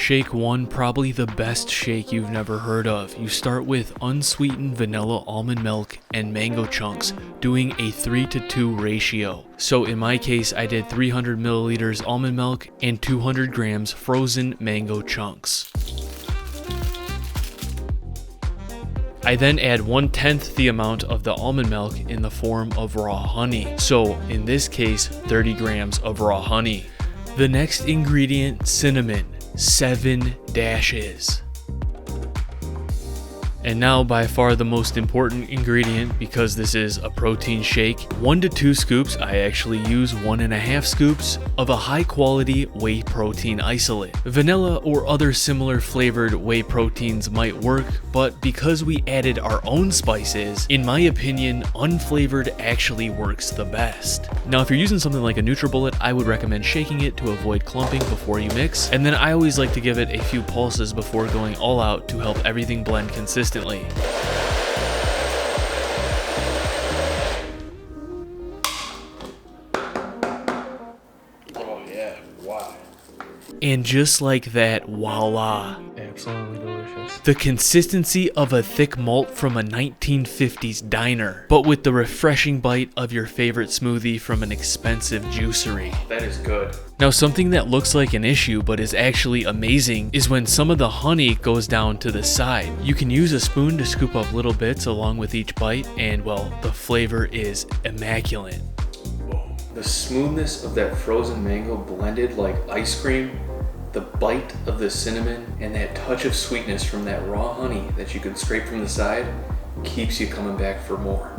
Shake 1, probably the best shake you've never heard of. You start with unsweetened vanilla almond milk and mango chunks, doing a 3-to-2 ratio. So in my case, I did 300 milliliters almond milk and 200 grams frozen mango chunks. I then add 1/10 the amount of the almond milk in the form of raw honey. So in this case, 30 grams of raw honey. The next ingredient, cinnamon, 7 dashes. And now by far the most important ingredient, because this is a protein shake, 1 to 2 scoops, I actually use 1.5 scoops of a high quality whey protein isolate. Vanilla or other similar flavored whey proteins might work, but because we added our own spices, in my opinion, unflavored actually works the best. Now if you're using something like a NutriBullet, I would recommend shaking it to avoid clumping before you mix, and then I always like to give it a few pulses before going all out to help everything blend consistently. Oh yeah, wow. And just like that, voila. Absolutely delicious. The consistency of a thick malt from a 1950s diner, but with the refreshing bite of your favorite smoothie from an expensive juicery. That is good. Now something that looks like an issue but is actually amazing is when some of the honey goes down to the side. You can use a spoon to scoop up little bits along with each bite, and well, the flavor is immaculate. The smoothness of that frozen mango blended like ice cream, the bite of the cinnamon, and that touch of sweetness from that raw honey that you can scrape from the side keeps you coming back for more.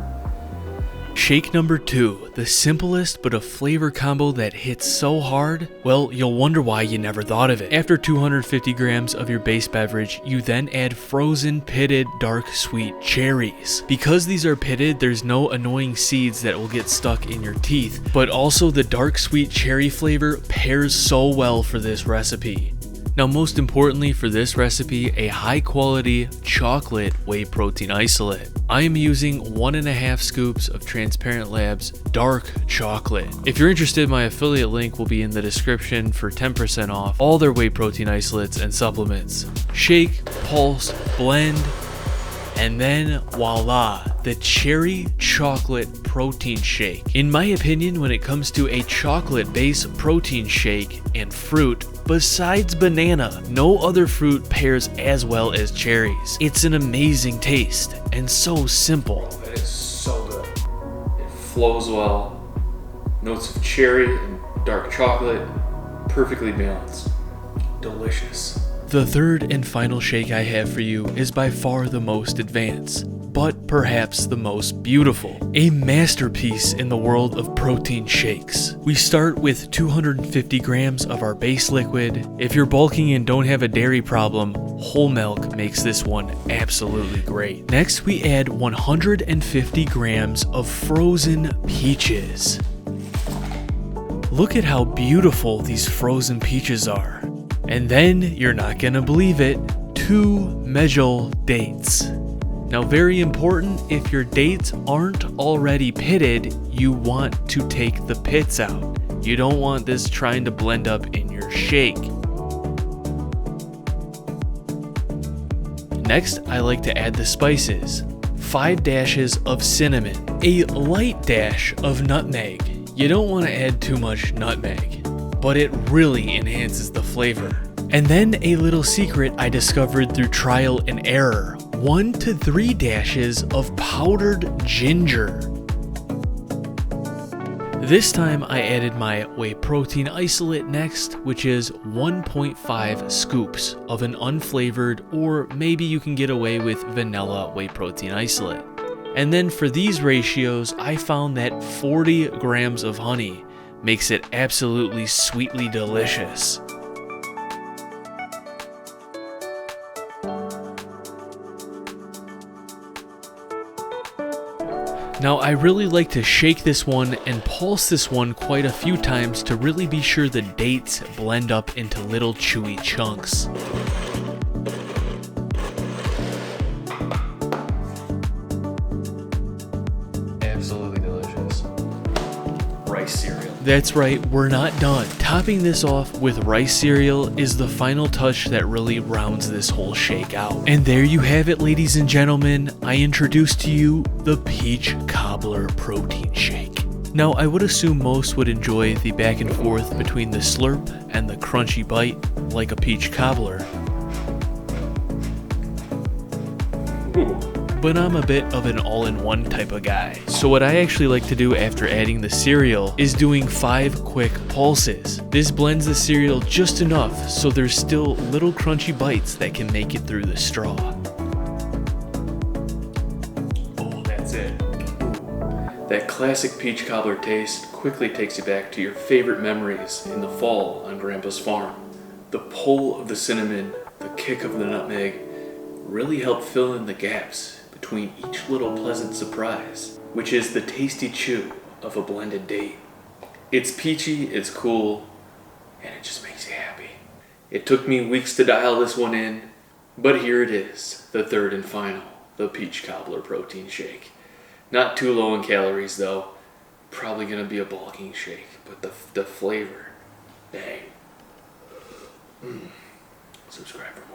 Shake number 2, the simplest but a flavor combo that hits so hard, well, you'll wonder why you never thought of it. After 250 grams of your base beverage, you then add frozen pitted dark sweet cherries. Because these are pitted, there's no annoying seeds that will get stuck in your teeth, but also the dark sweet cherry flavor pairs so well for this recipe. Now most importantly for this recipe, a high quality chocolate whey protein isolate. I am using 1.5 scoops of Transparent Labs dark chocolate. If you're interested, my affiliate link will be in the description for 10% off all their whey protein isolates and supplements. Shake, pulse, blend, and then voila, the cherry chocolate protein shake. In my opinion, when it comes to a chocolate-based protein shake and fruit, besides banana, no other fruit pairs as well as cherries. It's an amazing taste and so simple. That is so good. It flows well. Notes of cherry and dark chocolate, perfectly balanced. Delicious. The third and final shake I have for you is by far the most advanced, but perhaps the most beautiful. A masterpiece in the world of protein shakes. We start with 250 grams of our base liquid. If you're bulking and don't have a dairy problem, whole milk makes this one absolutely great. Next, we add 150 grams of frozen peaches. Look at how beautiful these frozen peaches are. And then, you're not gonna believe it, 2 medjool dates. Now very important, if your dates aren't already pitted, you want to take the pits out. You don't want this trying to blend up in your shake. Next, I like to add the spices. 5 dashes of cinnamon, a light dash of nutmeg. You don't want to add too much nutmeg, but it really enhances the flavor. And then a little secret I discovered through trial and error. 1 to 3 dashes of powdered ginger. This time I added my whey protein isolate next, which is 1.5 scoops of an unflavored, or maybe you can get away with vanilla whey protein isolate. And then for these ratios, I found that 40 grams of honey makes it absolutely sweetly delicious. Now I really like to shake this one and pulse this one quite a few times to really be sure the dates blend up into little chewy chunks. Absolutely delicious. Rice cereal. That's right, we're not done. Topping this off with rice cereal is the final touch that really rounds this whole shake out. And there you have it, ladies and gentlemen. I introduce to you the Peach Cobbler Protein Shake. Now, I would assume most would enjoy the back and forth between the slurp and the crunchy bite like a peach cobbler. But I'm a bit of an all-in-one type of guy. So what I actually like to do after adding the cereal is doing 5 quick pulses. This blends the cereal just enough so there's still little crunchy bites that can make it through the straw. Oh, that's it. That classic peach cobbler taste quickly takes you back to your favorite memories in the fall on Grandpa's farm. The pull of the cinnamon, the kick of the nutmeg, really help fill in the gaps between each little pleasant surprise, which is the tasty chew of a blended date. It's peachy, it's cool, and it just makes you happy. It took me weeks to dial this one in, but here it is, the third and final, the Peach Cobbler Protein Shake. Not too low in calories though, probably gonna be a bulking shake, but the flavor, dang. Subscribe for more.